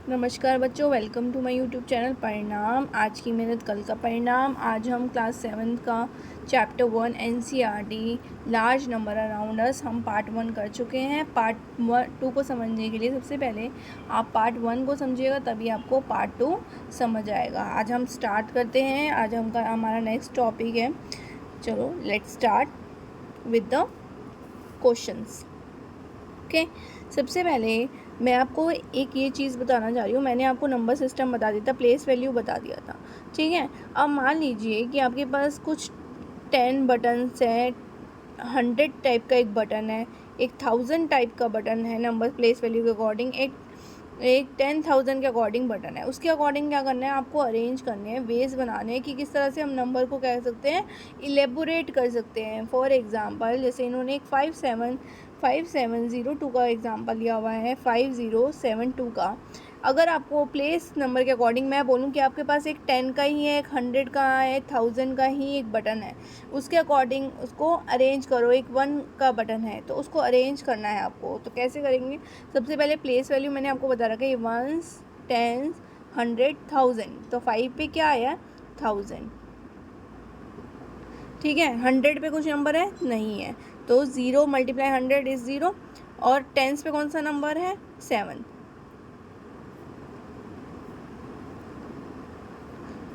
नमस्कार बच्चों, welcome to my YouTube channel Parinam. आज की मेहनत कल का परिणाम। आज हम क्लास 7 का chapter 1 NCERT large number around us हम पार्ट 1 कर चुके हैं। पार्ट 2 को समझने के लिए सबसे पहले आप पार्ट 1 को समझिएगा, तभी आपको पार्ट 2 समझ आएगा। आज हम स्टार्ट करते हैं। आज हमारा नेक्स्ट टॉपिक है। चलो let's start with the questions. Okay, सबसे पहले मैं आपको एक ये चीज़ बताना चाह रही हूँ। मैंने आपको नंबर सिस्टम बता दिया था, प्लेस वैल्यू बता दिया था, ठीक है। अब मान लीजिए कि आपके पास कुछ 10 बटन्स हैं, 100 टाइप का एक बटन है, एक 1000 टाइप का बटन है। नंबर प्लेस वैल्यू के अकॉर्डिंग एक 10,000 के अकॉर्डिंग बटन है। उसके अकॉर्डिंग क्या करना है आपको, अरेंज करने हैं, वेज बनाने हैं कि किस तरह से हम नंबर को कह सकते हैं, इलेबोरेट कर सकते हैं। फॉर एग्जांपल जैसे इन्होंने एक 5702 का एग्जांपल लिया हुआ है, 5072 का। अगर आपको प्लेस नंबर के अकॉर्डिंग मैं बोलूँ कि आपके पास एक 10 का ही है, एक 100 का है, 1000 का ही एक बटन है, उसके अकॉर्डिंग उसको अरेंज करो। एक 1 का बटन है तो उसको अरेंज करना है आपको। तो कैसे करेंगे, सबसे पहले प्लेस वैल्यू मैंने आपको बता रखा है, 1s 10s 100 1000। तो 5 पे क्या आया, 1000, ठीक है। 100 पे कुछ नंबर है, नहीं है, तो 0 मल्टीप्लाई 100 इज 0। और 10s पे कौन सा नंबर है, 7।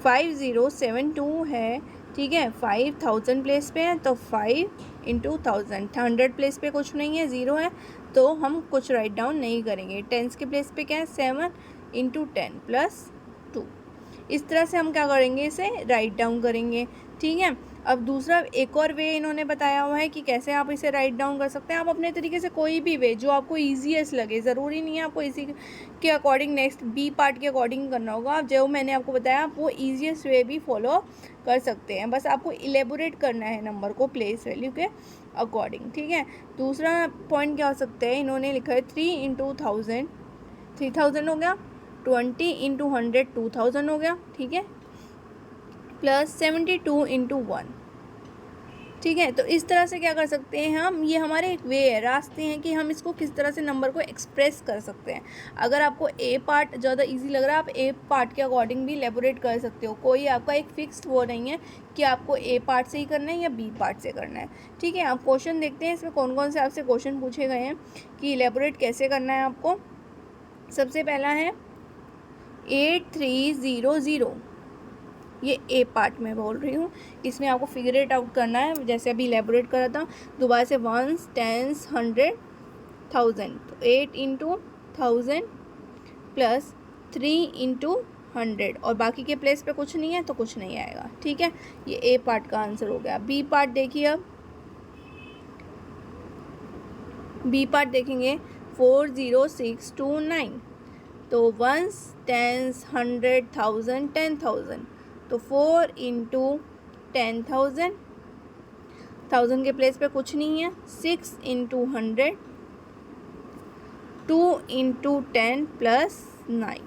5072 है, ठीक है। 5000 प्लेस पे है तो 5 इंटू 1000। 100 प्लेस पे कुछ नहीं है, 0 है, तो हम कुछ राइट डाउन नहीं करेंगे। 10s के प्लेस पे क्या है, 7 इंटू 10 प्लस 2। इस तरह से हम क्या करेंगे, इसे राइट डाउन करेंगे, ठीक है। अब दूसरा एक और वे इन्होंने बताया हुआ है कि कैसे आप इसे राइट डाउन कर सकते हैं। आप अपने तरीके से कोई भी वे जो आपको ईजीएस्ट लगे, ज़रूरी नहीं है आपको इसी के अकॉर्डिंग नेक्स्ट बी पार्ट के अकॉर्डिंग करना होगा। आप जो मैंने आपको बताया आप वो ईजीएस्ट वे भी फॉलो कर सकते हैं। बस आपको इलेबोरेट करना है नंबर को प्लेस वैल्यू के अकॉर्डिंग, ठीक है। दूसरा पॉइंट क्या हो सकता है, इन्होंने लिखा है 3 इंटू 1000, 3000 हो गया। 20 इंटू 100 2000 हो गया, ठीक है, प्लस 72 इंटू 1, ठीक है। तो इस तरह से क्या कर सकते हैं हम, ये हमारे एक वे है, रास्ते हैं कि हम इसको किस तरह से नंबर को एक्सप्रेस कर सकते हैं। अगर आपको ए पार्ट ज़्यादा इजी लग रहा है, आप ए पार्ट के अकॉर्डिंग भी लेबोरेट कर सकते हो। कोई आपका एक फिक्स्ड वो नहीं है कि आपको ए पार्ट से ही करना है या बी पार्ट से करना है, ठीक है। आप क्वेश्चन देखते हैं इसमें कौन कौन से आपसे क्वेश्चन पूछे गए हैं कि लेबोरेट कैसे करना है आपको। सबसे पहला है 8300, ये ए पार्ट में बोल रही हूँ। इसमें आपको फिगर इट आउट करना है, जैसे अभी इलेबोरेट करा था। दोबारा से 1s 10s 100 1000, तो 8 इंटू 1000 प्लस 3 इंटू 100, और बाकी के प्लेस पे कुछ नहीं है तो कुछ नहीं आएगा, ठीक है। ये ए पार्ट का आंसर हो गया। बी पार्ट देखिए, अब बी पार्ट देखेंगे 40629, तो 1s 10s 100 1000 10,000, तो 4 इंटू 10,000, 1000 के प्लेस पे कुछ नहीं है। 6 इंटू 100, 2 इंटू 10 प्लस 9,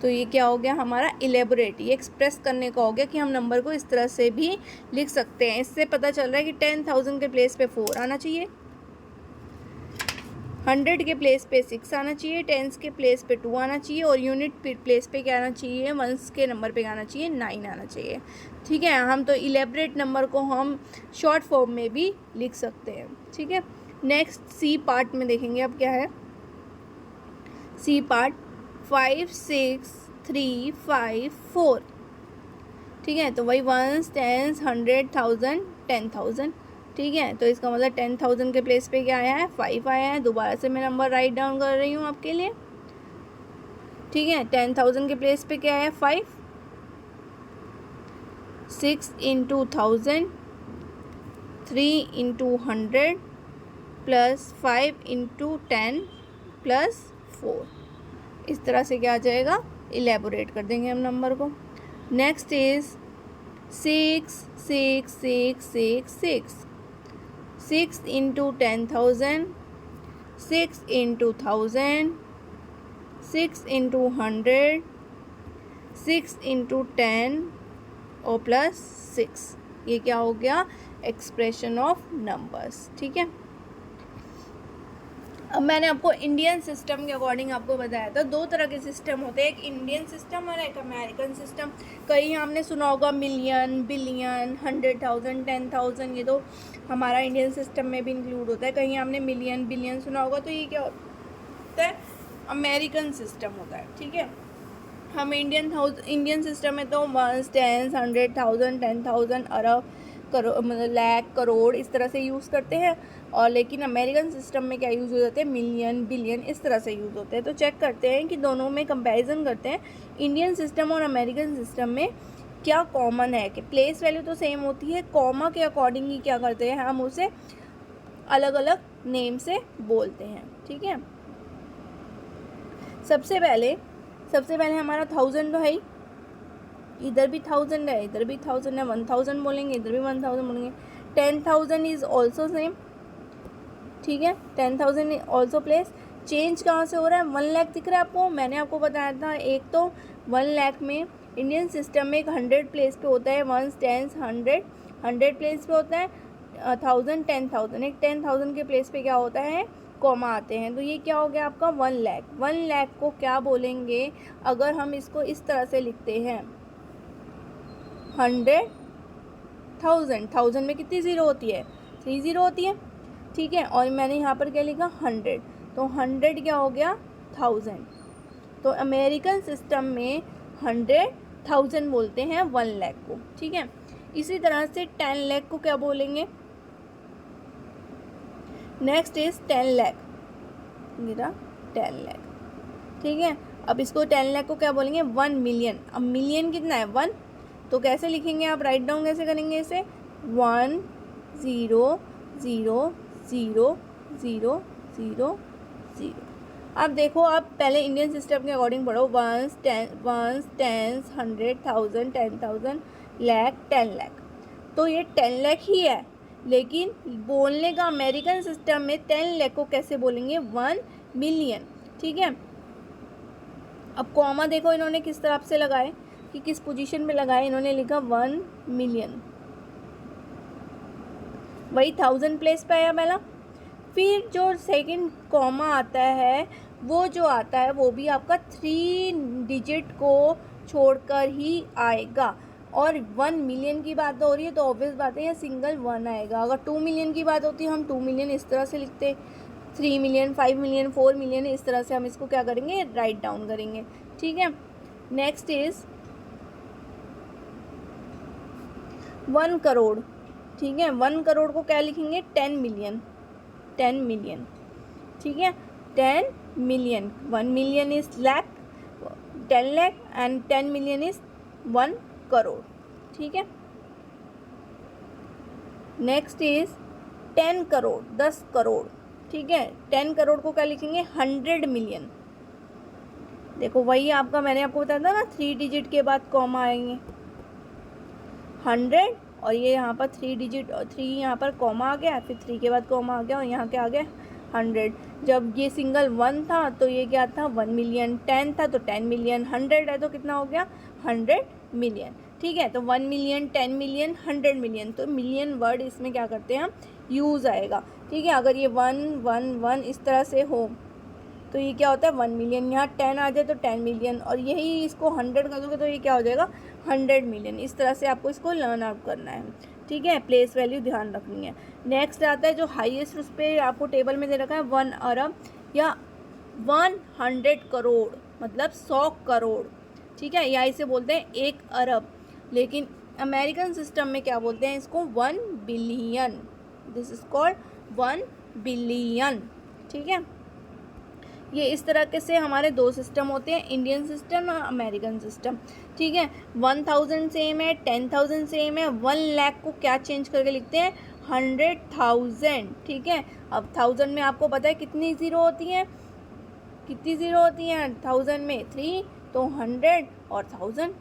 तो ये क्या हो गया हमारा, इलेबोरेट, ये एक्सप्रेस करने का हो गया कि हम नंबर को इस तरह से भी लिख सकते हैं। इससे पता चल रहा है कि 10,000 के प्लेस पे 4 आना चाहिए, 100 के प्लेस पे 6 आना चाहिए, 10s के प्लेस पे 2 आना चाहिए, और यूनिट प्लेस पे क्या आना चाहिए, 1s के नंबर पे क्या आना चाहिए, 9 आना चाहिए, ठीक है। हम तो इलेबरेट नंबर को हम शॉर्ट फॉर्म में भी लिख सकते हैं, ठीक है। नेक्स्ट सी पार्ट में देखेंगे अब क्या है। सी पार्ट 56354, ठीक है। तो वही 1s 10s 100 1000 10,000, ठीक है। तो इसका मतलब 10,000 के प्लेस पे क्या आया है, 5 आया है। दोबारा से मैं नंबर राइट डाउन कर रही हूँ आपके लिए, ठीक है। 10,000 के प्लेस पे क्या है, 5, 6 into 1000, 3 into 100 plus 5 into 10 plus 4। इस तरह से क्या आ जाएगा, इलेबोरेट कर देंगे हम नंबर को। Next is 66666, 6 into 10,000, 6 into 1000, 6 into 100, 6 into 10 और प्लस 6। ये क्या हो गया, एक्सप्रेशन ऑफ नंबर्स, ठीक है। अब मैंने आपको इंडियन सिस्टम के अकॉर्डिंग आपको बताया था, दो तरह के सिस्टम होते हैं, एक इंडियन सिस्टम और एक अमेरिकन सिस्टम। कहीं आपने सुना होगा मिलियन, बिलियन, 100,000, 10,000, ये तो हमारा इंडियन सिस्टम में भी इंक्लूड होता है। कहीं आपने मिलियन, बिलियन सुना होगा, तो ये क्या होता है, अमेरिकन सिस्टम होता है। ठीक है, हम इंडियन सिस्टम में तो वंस, टेंस, 100,000, 10,000, अरब, करोड़, मतलब लाख, करोड़, इस तरह से यूज़ करते हैं। और लेकिन अमेरिकन सिस्टम में क्या यूज़ हो जाते हैं, मिलियन, बिलियन, इस तरह से यूज़ होते हैं। तो चेक करते हैं कि दोनों में कंपैरिजन करते हैं, इंडियन सिस्टम और अमेरिकन सिस्टम में क्या कॉमन है। कि प्लेस वैल्यू तो सेम होती है, कॉमा के अकॉर्डिंग ही क्या करते हैं, हम उसे अलग अलग नेम से बोलते हैं। ठीक है, सबसे पहले हमारा 1000 तो है ही, इधर भी 1000 है, इधर भी 1000 है, 1000 बोलेंगे, इधर भी 1000 बोलेंगे। 10,000 इज ऑल्सो सेम। ठीक है, 10,000 इज ऑल्सो प्लेस। चेंज कहाँ से हो रहा है, 1 लाख दिख रहा है आपको, मैंने आपको बताया था। एक तो 1 लाख में इंडियन सिस्टम में एक 100 प्लेस पे होता है, 1, 10, 100 प्लेस पे होता है। 1000, 10,000, एक 10,000 के प्लेस पे क्या होता है, कॉमा आते हैं। तो ये क्या हो गया आपका 1 लाख। 1 लाख को क्या बोलेंगे अगर हम इसको इस तरह से लिखते हैं, 100,000, 1000 में कितनी ज़ीरो होती है, 3 ज़ीरो होती है। ठीक है, और मैंने यहाँ पर क्या लिखा 100, तो 100 क्या हो गया 1000। तो अमेरिकन सिस्टम में 100,000 बोलते हैं 1 लाख को। ठीक है, इसी तरह से 10 लाख को क्या बोलेंगे, नेक्स्ट इज 10 लाख, मेरा 10 लाख। ठीक है, अब इसको 10 लाख को क्या बोलेंगे, 1 मिलियन। अब मिलियन कितना है, 1, तो कैसे लिखेंगे आप, राइट डाउन कैसे करेंगे इसे, 1 0 0 0 0 0 0। अब देखो, आप पहले इंडियन सिस्टम के अकॉर्डिंग पढ़ो, 1, 10, 100,000, 10,000, लाख, 10 लाख। तो ये 10 लाख ही है, लेकिन बोलने का अमेरिकन सिस्टम में 10 लाख को कैसे बोलेंगे, 1 मिलियन। ठीक है, अब कॉमा देखो इन्होंने किस तरफ से लगाए, कि किस पोजीशन पे लगाए, इन्होंने लिखा 1 मिलियन, वही 1000 प्लेस पे आया पहला। फिर जो सेकंड कॉमा आता है, वो जो आता है वो भी आपका 3 डिजिट को छोड़कर ही आएगा। और 1 मिलियन की बात हो रही है तो ऑब्वियस बात है, ये सिंगल 1 आएगा। अगर 2 मिलियन की बात होती है, हम 2 मिलियन इस तरह से लिखते, 3 मिलियन, 5 मिलियन, 4 मिलियन, इस तरह से हम इसको क्या करेंगे, राइट डाउन करेंगे। ठीक है, नेक्स्ट इज 1 करोड़। ठीक है, 1 करोड़ को क्या लिखेंगे, 10 मिलियन, 10 मिलियन। ठीक है, 10 million, 1 million is lakh, 10 lakh, and 10 million is 1 crore. ठीक है, नेक्स्ट इज 10 करोड़, 10 करोड़। ठीक है, 10 करोड़ को क्या लिखेंगे, 100 मिलियन। देखो वही आपका, मैंने आपको बताया था ना, 3 डिजिट के बाद कॉमा आएंगे, 100, और ये यहाँ पर 3 डिजिट, 3 यहाँ पर कॉमा आ गया, फिर 3 के बाद कॉमा आ गया, और यहाँ क्या आ गया 100। जब ये सिंगल 1 था तो ये क्या था, 1 मिलियन, 10 था तो 10 मिलियन, 100 है तो कितना हो गया, 100 मिलियन। ठीक है, तो 1 मिलियन, 10 मिलियन, 100 मिलियन, तो मिलियन वर्ड इसमें क्या करते हैं हम, यूज़ आएगा। ठीक है, अगर ये 1 1 1 इस तरह से हो तो ये क्या होता है 1 मिलियन, यहाँ 10 आ जाए तो 10 मिलियन, और यही इसको 100 कर दोगे तो ये क्या हो जाएगा 100 मिलियन। इस तरह से आपको इसको लर्न आउट करना है। ठीक है, प्लेस वैल्यू ध्यान रखनी है। नेक्स्ट आता है जो हाईएस्ट, उस पर आपको टेबल में दे रखा है 1 अरब या 100 करोड़, मतलब 100 करोड़। ठीक है, या इसे बोलते हैं 1 अरब, लेकिन अमेरिकन सिस्टम में क्या बोलते हैं इसको, 1 billion. This is called 1 billion. ठीक है, ये इस तरह के से हमारे दो सिस्टम होते हैं, इंडियन सिस्टम और अमेरिकन सिस्टम। ठीक है, 1000 सेम है, 10,000 सेम है, 1 लाख को क्या चेंज करके लिखते हैं, 100,000। ठीक है, अब 1000 में आपको पता है कितनी ज़ीरो होती हैं, कितनी ज़ीरो होती हैं 1000 में, 3, तो 100 और 1000,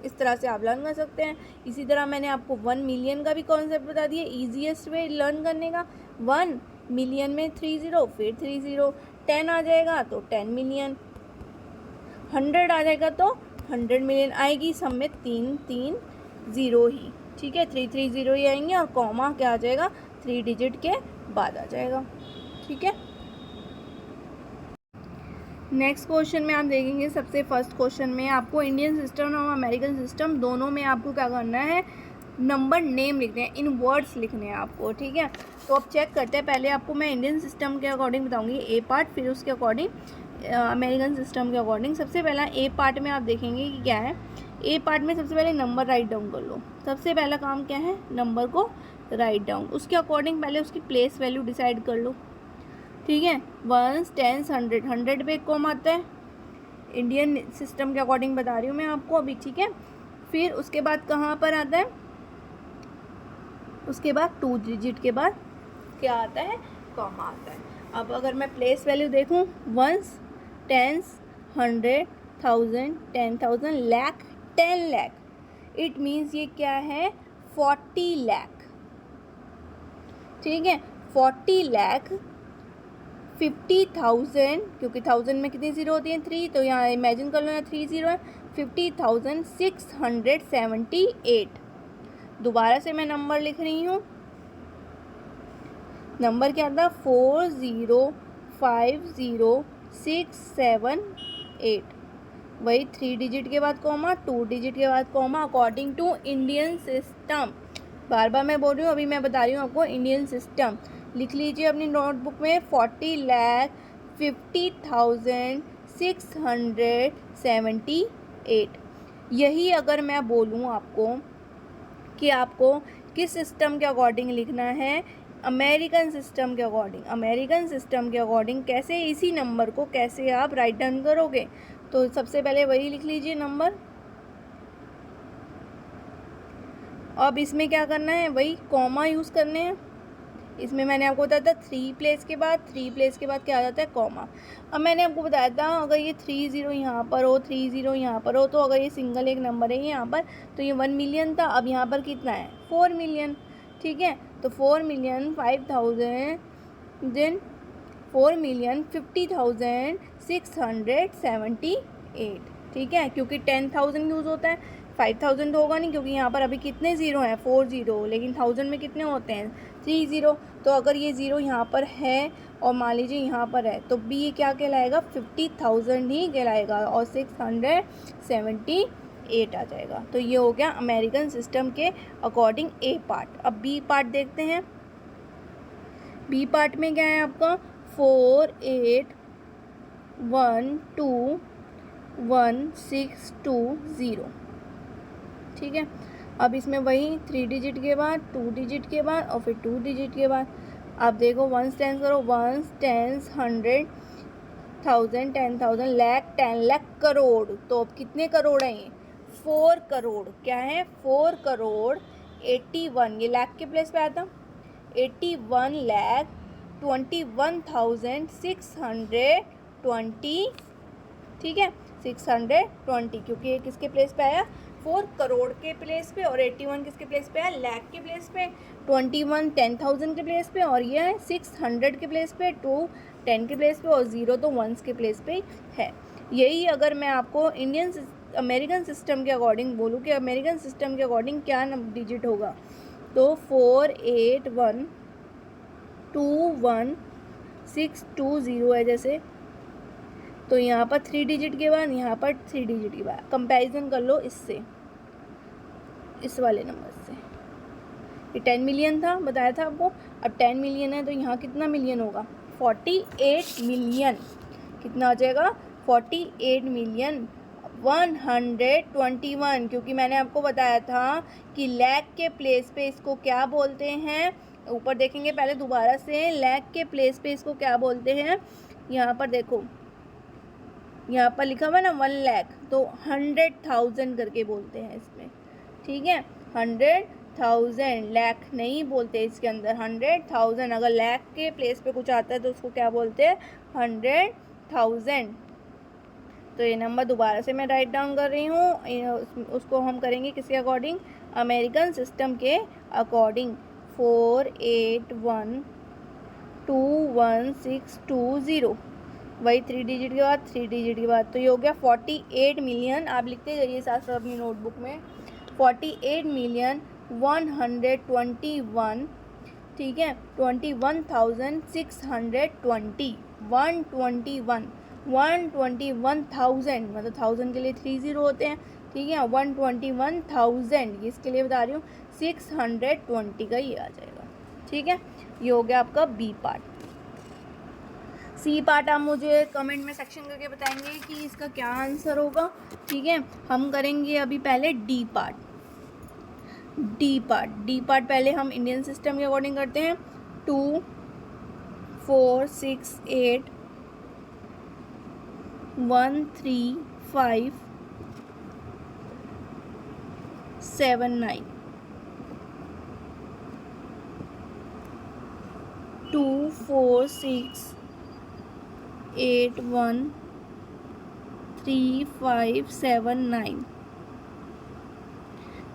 इस तरह से आप लर्न कर सकते हैं। इसी तरह मैंने आपको 1 मिलियन का भी कॉन्सेप्ट बता दिया, ईजीएस्ट वे लर्न करने का। 1 मिलियन में 3 ज़ीरो, फिर 3 ज़ीरो, 10 आ जाएगा तो 10 मिलियन, 100 आ जाएगा तो 100 मिलियन आएगी, सब में 3 3 ज़ीरो ही। ठीक है, 3 3 ज़ीरो ही आएंगे, और कॉमा क्या आ जाएगा 3 डिजिट के बाद आ जाएगा। ठीक है, नेक्स्ट क्वेश्चन में आप देखेंगे, सबसे फर्स्ट क्वेश्चन में आपको इंडियन सिस्टम और अमेरिकन सिस्टम दोनों में आपको क्या करना है, नंबर नेम लिखने हैं, इन वर्ड्स लिखने हैं आपको, ठीक है। तो अब चेक करते हैं, पहले आपको मैं इंडियन सिस्टम के अकॉर्डिंग बताऊंगी ए पार्ट, फिर उसके अकॉर्डिंग अमेरिकन सिस्टम के अकॉर्डिंग। सबसे पहला ए पार्ट में आप देखेंगे कि क्या है, ए पार्ट में सबसे पहले नंबर राइट डाउन कर लो। सबसे पहला काम क्या है, नंबर को राइट डाउन, उसके अकॉर्डिंग पहले उसकी प्लेस वैल्यू डिसाइड कर लो, ठीक है। 1s 10s 100, 100 पे एक कॉम आता है, इंडियन सिस्टम के अकॉर्डिंग बता रही हूँ मैं आपको अभी, ठीक है। फिर उसके बाद कहाँ पर आता है, उसके बाद 2 डिजिट के बाद क्या आता है, कॉमा आता है। अब अगर मैं प्लेस वैल्यू देखूँ, 1s 10s 100 1000 10,000 lakh 10 lakh, it means ये क्या है, 40 लाख, ठीक है। 40 लाख 50,000, क्योंकि 1000 में कितनी ज़ीरो होती हैं, 3, तो यहाँ इमेजिन कर लो यहाँ 3 ज़ीरो है, 50,678। दोबारा से मैं नंबर लिख रही हूँ, नंबर क्या था, 4050678, वही 3 डिजिट के बाद कॉमा, 2 डिजिट के बाद comma, according to Indian system. बार बार मैं बोल रही हूँ, अभी मैं बता रही हूँ आपको इंडियन सिस्टम। लिख लीजिए अपनी नोटबुक में 40,50,678। यही अगर मैं बोलूँ आपको कि आपको किस सिस्टम के अकॉर्डिंग लिखना है, अमेरिकन सिस्टम के अकॉर्डिंग। अमेरिकन सिस्टम के अकॉर्डिंग कैसे, इसी नंबर को कैसे आप राइट डाउन करोगे, तो सबसे पहले वही लिख लीजिए नंबर। अब इसमें क्या करना है, वही कॉमा यूज़ करने हैं। इसमें मैंने आपको बताया था 3 प्लेस के बाद क्या आ जाता है, कॉमा। अब मैंने आपको बताया था अगर ये 3 ज़ीरो यहाँ पर हो, 3 ज़ीरो यहाँ पर हो, तो अगर ये सिंगल एक नंबर है यहाँ पर, तो ये 1 मिलियन था। अब यहाँ पर कितना है, 4 मिलियन, ठीक है। तो 4,50,678, ठीक है, क्योंकि 10,000 यूज़ होता है, 5,000 तो होगा नहीं, क्योंकि यहाँ पर अभी कितने ज़ीरो हैं, 4 ज़ीरो, लेकिन 1000 में कितने होते हैं, 3 ज़ीरो। तो अगर ये ज़ीरो यहाँ पर है और मान लीजिए यहाँ पर है, तो बी ये क्या कहलाएगा, 50,000 ही कहलाएगा, और 678 आ जाएगा। तो ये हो गया अमेरिकन सिस्टम के अकॉर्डिंग ए पार्ट। अब बी पार्ट देखते हैं। बी पार्ट में क्या है आपका, 48121620, ठीक है। अब इसमें वही 3 डिजिट के बाद, 2 डिजिट के बाद, और फिर 2 डिजिट के बाद। आप देखो 1s 10s करो, 1s 10s 100 1000 10,000 लाख 10 लाख करोड़। तो अब कितने करोड़ हैं ये, 4 करोड़। क्या है, 4 करोड़ 81, ये लाख के प्लेस पे आता, 81,21,620, ठीक है, 620, क्योंकि ये किसके प्लेस पे आया, 4 करोड़ के प्लेस पे, और 81 किसके प्लेस पे है, लाख के प्लेस पे, 21 10,000 के प्लेस पे, और ये है 600 के प्लेस पे, 2 10 के प्लेस पे, और 0 तो 1s के प्लेस पे है। यही अगर मैं आपको अमेरिकन सिस्टम के अकॉर्डिंग बोलूँ कि अमेरिकन सिस्टम के अकॉर्डिंग क्या डिजिट होगा, तो 48121620 है जैसे, तो यहाँ पर 3 डिजिट के बाद, यहाँ पर 3 डिजिट के बाद, कंपैरिजन कर लो इससे, इस वाले नंबर से। ये 10 मिलियन था, बताया था आपको, अब 10 मिलियन है, तो यहाँ कितना मिलियन होगा, 48 मिलियन। कितना हो जाएगा, 48 मिलियन 121, क्योंकि मैंने आपको बताया था कि लाख के प्लेस पे इसको क्या बोलते हैं, ऊपर देखेंगे पहले दोबारा से, लाख के प्लेस पे इसको क्या बोलते हैं, यहाँ पर देखो, यहाँ पर लिखा हुआ ना 1 लाख, तो 100,000 करके बोलते हैं इसमें, ठीक है, 100,000, लाख नहीं बोलते इसके अंदर, 100,000। अगर लाख के प्लेस पे कुछ आता है तो उसको क्या बोलते हैं, 100,000। तो ये नंबर दोबारा से मैं राइट डाउन कर रही हूँ, उसको हम करेंगे किसके अकॉर्डिंग, अमेरिकन सिस्टम के अकॉर्डिंग। 48121620, वही 3 डिजिट के बाद 3 डिजिट के बाद, तो ये हो गया 48 मिलियन। आप लिखते जाइए साथ साथ अपनी नोटबुक में, 48,121, ठीक है, 21,620, 121 121,000, मतलब 1000 के लिए 30 होते हैं, ठीक है। 121,000 ये इसके लिए बता रही हूँ, 620 का ये आ जाएगा, ठीक है। ये हो गया आपका बी पार्ट। सी पार्ट आप मुझे कमेंट में सेक्शन करके बताएंगे कि इसका क्या आंसर होगा, ठीक है। हम करेंगे अभी पहले डी पार्ट। डी पार्ट पहले हम इंडियन सिस्टम के अकॉर्डिंग करते हैं। 2 4 6 8 1 3 5 7 9 2 4 6 8 1 3 5 7 9,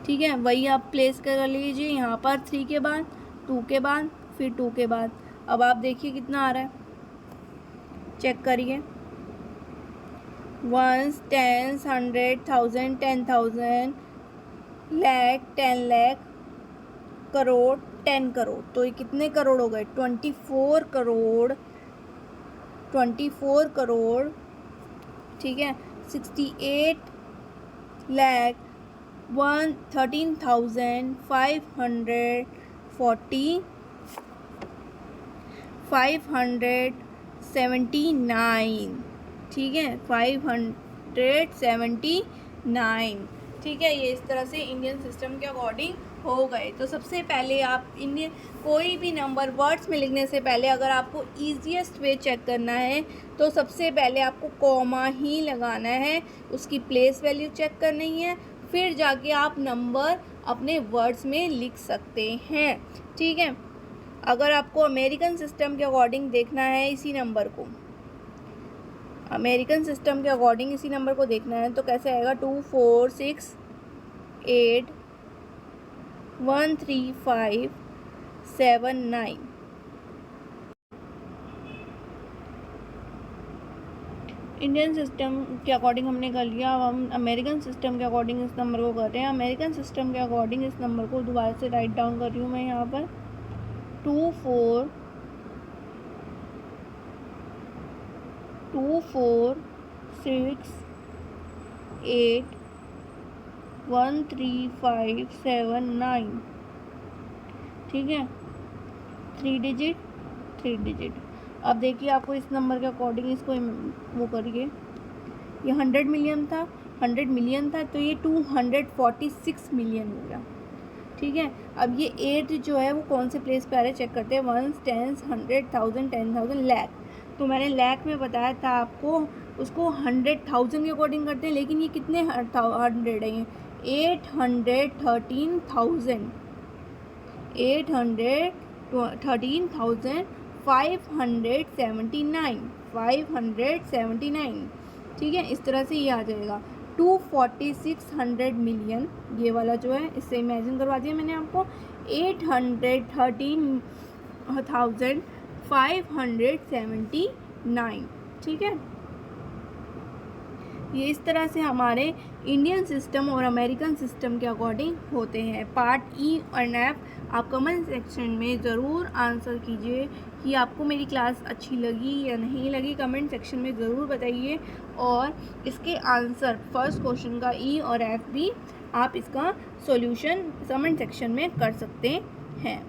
ठीक है। वही आप प्लेस कर लीजिए यहाँ पर 3 के बाद, 2 के बाद, फिर 2 के बाद। अब आप देखिए कितना आ रहा है, चेक करिए। 1 10 100 1000 10,000 लाख 10 लाख करोड़ 10 करोड़। तो ये कितने करोड़ हो गए? 24 करोड़, 24 करोड़, ठीक है। 68 लाख 579, ठीक है, 579, ठीक है। ये इस तरह से इंडियन सिस्टम के अकॉर्डिंग हो गए। तो सबसे पहले आप इंडियन कोई भी नंबर वर्ड्स में लिखने से पहले अगर आपको ईजीएस्ट वे चेक करना है तो सबसे पहले आपको कॉमा ही लगाना है, उसकी प्लेस वैल्यू चेक करनी है, फिर जाके आप नंबर अपने वर्ड्स में लिख सकते हैं, ठीक है। अगर आपको अमेरिकन सिस्टम के अकॉर्डिंग देखना है इसी नंबर को, अमेरिकन सिस्टम के अकॉर्डिंग इसी नंबर को देखना है तो कैसे आएगा? 2 4 6 8 1 3 5 7 9। इंडियन सिस्टम के अकॉर्डिंग हमने कर लिया। अब हम अमेरिकन सिस्टम के अकॉर्डिंग इस नंबर को कर रहे हैं। अमेरिकन सिस्टम के अकॉर्डिंग इस नंबर को दोबारा से राइट डाउन कर रही हूँ मैं यहाँ पर। 2 4 6 8 1 3 5 7 9, ठीक है। 3 डिजिट 3 डिजिट। अब देखिए आपको इस नंबर के अकॉर्डिंग इसको वो करिए। ये 100 मिलियन था, 100 मिलियन था तो ये 246 मिलियन हो गया, ठीक है। अब ये 8 जो है वो कौन से प्लेस पे आ रहा है चेक करते हैं। 1 10 100 1000 10,000 लाख। तो मैंने लाख में बताया था आपको, उसको 100,000 के अकॉर्डिंग करते हैं, लेकिन ये कितने 100 है? ये 813,000 579, ठीक है। इस तरह से ये आ जाएगा 246 मिलियन, ये वाला जो है इससे इमेजिन करवा दिया मैंने आपको। 813,579, ठीक है। ये इस तरह से हमारे इंडियन सिस्टम और अमेरिकन सिस्टम के अकॉर्डिंग होते हैं। पार्ट ई और एफ आप कमेंट सेक्शन में ज़रूर आंसर कीजिए कि आपको मेरी क्लास अच्छी लगी या नहीं लगी, कमेंट सेक्शन में ज़रूर बताइए। और इसके आंसर फर्स्ट क्वेश्चन का ई और एफ भी आप इसका सॉल्यूशन कमेंट सेक्शन में कर सकते हैं।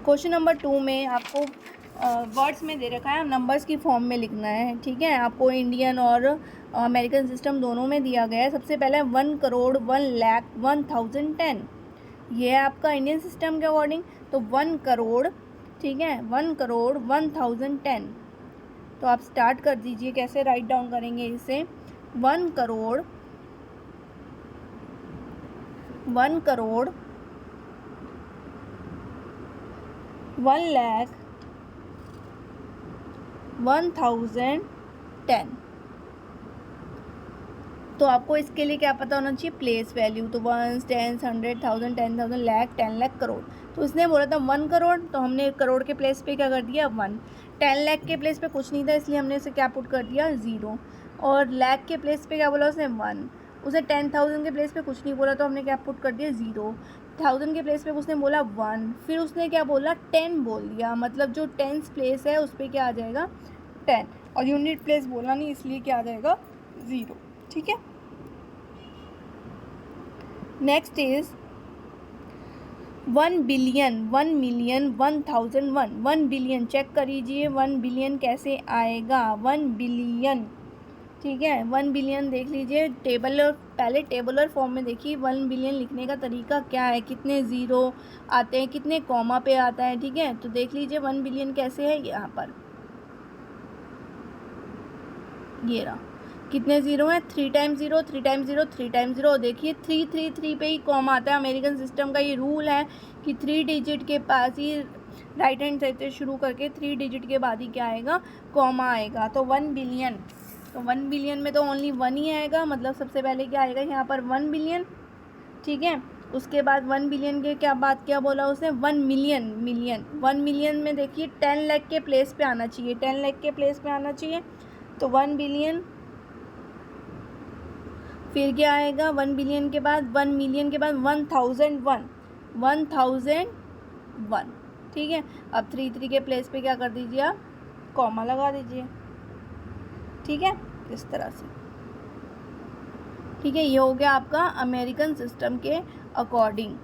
क्वेश्चन नंबर 2 में आपको वर्ड्स में दे रखा है, नंबर्स की फॉर्म में लिखना है, ठीक है। आपको इंडियन और अमेरिकन सिस्टम दोनों में दिया गया है। सबसे पहले 1 करोड़ 1 लाख 1010, ये है आपका इंडियन सिस्टम के अकॉर्डिंग। तो 1 करोड़, ठीक है, 1 करोड़ 1010। तो आप स्टार्ट कर दीजिए, कैसे राइट डाउन करेंगे इसे। 1 करोड़ 1 करोड़ 1 लाख 1010। तो आपको इसके लिए क्या पता होना चाहिए? Place value. तो 1 10 100 1000 10,000 लाख 10 लाख करोड़। तो इसने बोला था 1 करोड़, तो हमने करोड़ के प्लेस पे क्या कर दिया? 1। 10 लाख के प्लेस पे कुछ नहीं था, इसलिए हमने इसे क्या पुट कर दिया? 0। और लाख के प्लेस पे क्या बोला उसने? 1। उसने 10,000 के प्लेस पे कुछ नहीं बोला, तो हमने क्या पुट कर दिया? 0। 1000 के प्लेस पे उसने बोला 1, फिर उसने क्या बोला? 10 बोल दिया, मतलब जो 10th प्लेस है उस पर क्या आ जाएगा? 10। और यूनिट प्लेस बोला नहीं, इसलिए क्या आ जाएगा 0। ठीक है, नेक्स्ट इज 1 बिलियन, 1 मिलियन, 1001। 1 बिलियन चेक करिए 1 बिलियन कैसे आएगा, 1 बिलियन। ठीक है, 1 बिलियन देख लीजिए टेबलर, पहले टेबलर फॉर्म में देखिए 1 बिलियन लिखने का तरीका क्या है, कितने ज़ीरो आते हैं, कितने कॉमा पे आता है। ठीक है, तो देख लीजिए 1 बिलियन कैसे है, यहाँ पर ये रहा, कितने ज़ीरो हैं, 3 times zero, 3 times zero, 3 times zero. देखिए 3 पे ही कॉमा आता है। अमेरिकन सिस्टम का ये रूल है कि 3 डिजिट के पास ही राइट हैंड साइड से शुरू करके 3 डिजिट के बाद ही क्या आएगा, कॉमा आएगा। तो 1 बिलियन, तो 1 बिलियन में तो ओनली 1 ही आएगा, मतलब सबसे पहले क्या आएगा यहाँ पर 1 बिलियन। ठीक है, उसके बाद 1 बिलियन के क्या बात क्या बोला उसने, 1 मिलियन, मिलियन। 1 मिलियन में देखिए 10 लाख के प्लेस पे आना चाहिए, 10 लाख के प्लेस पे आना चाहिए। तो 1 बिलियन, फिर क्या आएगा 1 बिलियन के बाद, 1 मिलियन के बाद 1001, 1001। ठीक है, अब 3 के प्लेस पे क्या कर दीजिए आप, कॉमा लगा दीजिए। ठीक है, इस तरह से। ठीक है, ये हो गया आपका अमेरिकन सिस्टम के according.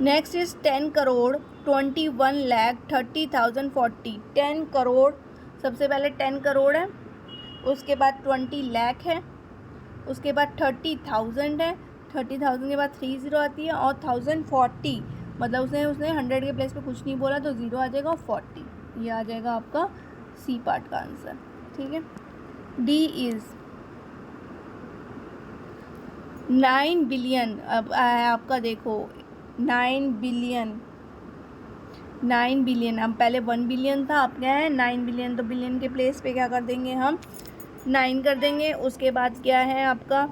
Next is 10 crore 21 lakh 30,000 40। 10 crore, सबसे पहले 10 करोड़ है, उसके बाद 20 लाख है, उसके बाद 30,000 है, 30,000 के बाद 3 ज़ीरो आती है और 1040, मतलब उसने 100 के प्लेस पे कुछ नहीं बोला तो 0 आ जाएगा और 40, ये आ जाएगा आपका सी पार्ट का आंसर। ठीक है, डी इज़ 9 बिलियन। अब आपका देखो 9 बिलियन, 9 बिलियन, अब पहले 1 बिलियन था, अब क्या है 9 बिलियन। तो बिलियन के प्लेस पे क्या कर देंगे हम, 9 कर देंगे। उसके बाद क्या है आपका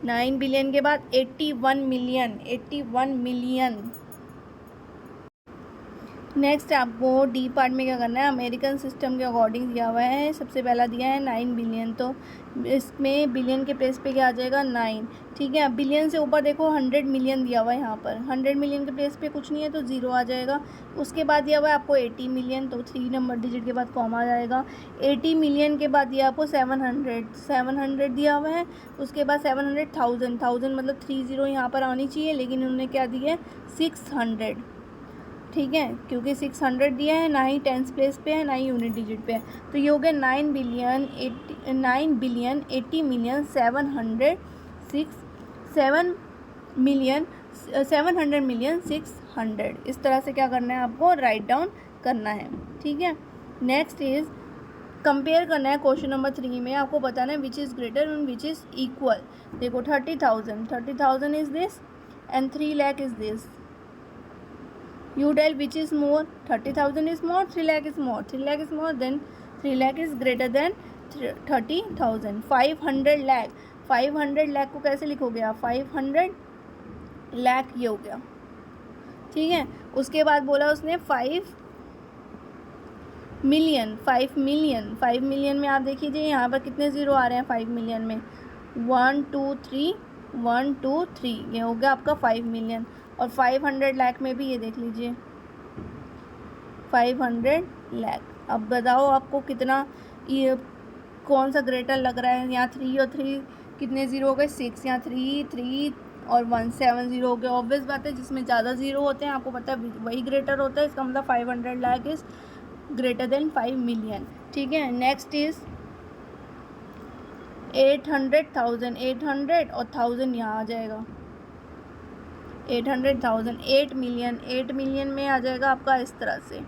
9 बिलियन के बाद 81 मिलियन, 81 मिलियन। नेक्स्ट आपको डी पार्ट में क्या करना है, अमेरिकन सिस्टम के अकॉर्डिंग दिया हुआ है। सबसे पहला दिया है 9 बिलियन, तो इसमें बिलियन के प्लेस पे क्या आ जाएगा 9। ठीक है, बिलियन से ऊपर देखो 100 मिलियन दिया हुआ है, यहाँ पर 100 मिलियन के प्लेस पे कुछ नहीं है तो 0 आ जाएगा। उसके बाद दिया हुआ है आपको 80 मिलियन, तो 3 नंबर डिजिट के बाद कॉमा आ जाएगा। 80 मिलियन के बाद दिया आपको 700 दिया हुआ है। उसके बाद 700,000, 1000 मतलब 3 ज़ीरो यहाँ पर आनी चाहिए, लेकिन उन्होंने क्या दिया है 600। ठीक है, क्योंकि 600 दिया है, ना ही टेंस प्लेस पे है ना ही यूनिट डिजिट पे है। तो ये हो गया 9 बिलियन 80 मिलियन 700 मिलियन 600। इस तरह से क्या करना है आपको, राइट डाउन करना है। ठीक है, नेक्स्ट इज कंपेयर करना है। क्वेश्चन नंबर 3 में आपको बताना है which is greater and which is equal. देखो 30,000 is this and 3 lakh is this. You tell which is more, 30,000 is more, 3 lakh is more, 3 lakh is more, then 3 lakh is greater than 30,000। 500 lakh, 500 lakh को कैसे लिखोगे आप, 500 लाख ये हो गया। ठीक है, उसके बाद बोला उसने 5 मिलियन, 5 मिलियन, 5 मिलियन में आप देखिए यहाँ पर कितने ज़ीरो आ रहे हैं 5 मिलियन में, 1 2 3 1 2 3, ये हो गया आपका 5 मिलियन। और 500 लाख में भी ये देख लीजिए 500 लाख। अब बताओ आपको कितना, ये कौन सा ग्रेटर लग रहा है। यहाँ 3 और 3 कितने ज़ीरो हो गए 6, यहाँ 3 और 1 7 ज़ीरो हो गए। ऑब्वियस बात है जिसमें ज़्यादा ज़ीरो होते हैं आपको पता है वही ग्रेटर होता है, इसका मतलब 500 lakh is greater than 5 million. ठीक है, नेक्स्ट इज़ 800,000, 800 और 1000 यहाँ आ जाएगा 800,000। 8 मिलियन, 8 मिलियन में आ जाएगा आपका इस तरह से।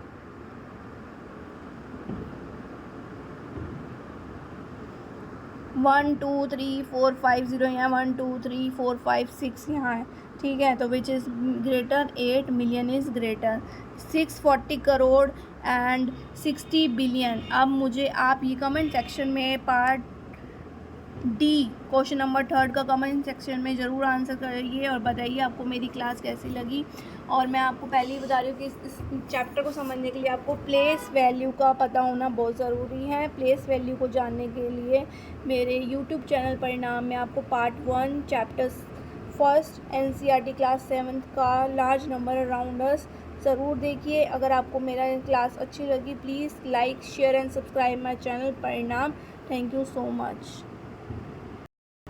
One two three four five zero यहाँ, 1 2 3 4 5 6 यहाँ है। ठीक है, तो which is greater, 8 million is greater, 640 crore and 60 billion. अब मुझे आप ये कमेंट सेक्शन में पार्ट डी क्वेश्चन नंबर 3 का कमेंट सेक्शन में ज़रूर आंसर करिए और बताइए आपको मेरी क्लास कैसी लगी। और मैं आपको पहले ही बता रही हूँ कि इस चैप्टर को समझने के लिए आपको प्लेस वैल्यू का पता होना बहुत ज़रूरी है। प्लेस वैल्यू को जानने के लिए मेरे यूट्यूब चैनल परिणाम में आपको part 1 chapter first NCERT class 7th का लार्ज नंबर अराउंड अस ज़रूर देखिए। अगर आपको मेरा क्लास अच्छी लगी please like share and subscribe my channel परिणाम। Thank you so much.